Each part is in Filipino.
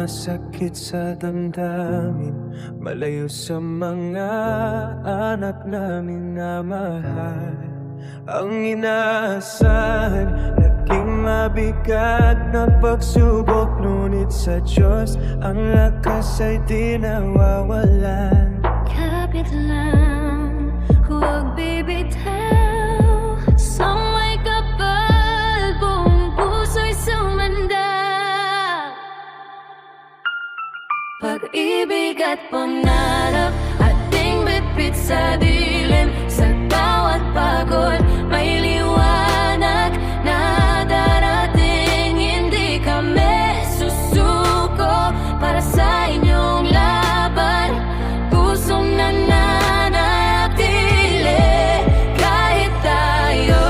sumasakit sa damdamin, malayo sa mga anak namin na mahal. Ang inaasahan, naging mabigat na pagsubok, ngunit sa Diyos ang lakas ay di nawawalan. Kapit lang, huwag bibitaw, sa may kapal, buong puso'y sumanda. Pag-ibig at pangarap, ating bitbit sa dilim. Sa bawat pagod, may liwanag na darating. Hindi kami susuko para sa inyong laban. Pusong nananatili kahit tayo.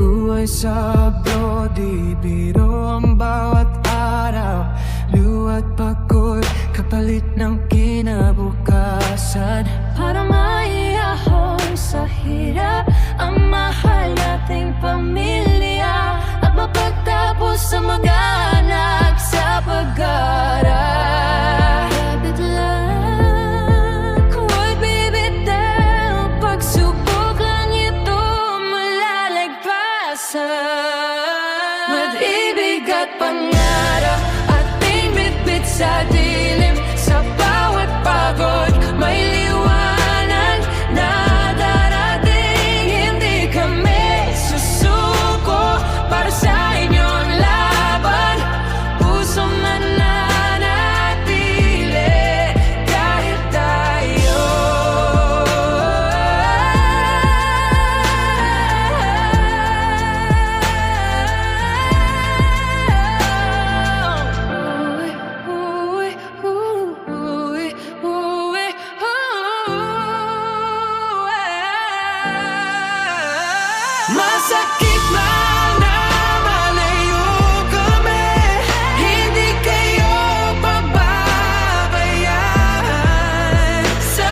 Buhay sa brody, biro ang bawat araw. Luwat pagod, kapalit ng kinabukasan. Para maiyahon sa hirap ang mahal nating pamilya, at mapagtapos sa mag-anak sa pag-aaral. Kapit lang, huwag bibitaw, pagsubok lang ito malalagpasan. Mag-ibig at pangarap, ating bitbit sa dilim. Sa bawat pagod, may liwanag na darating. Hindi kami susuko para sa inyong laban. Pusong mananatili kahit tayo. Masakit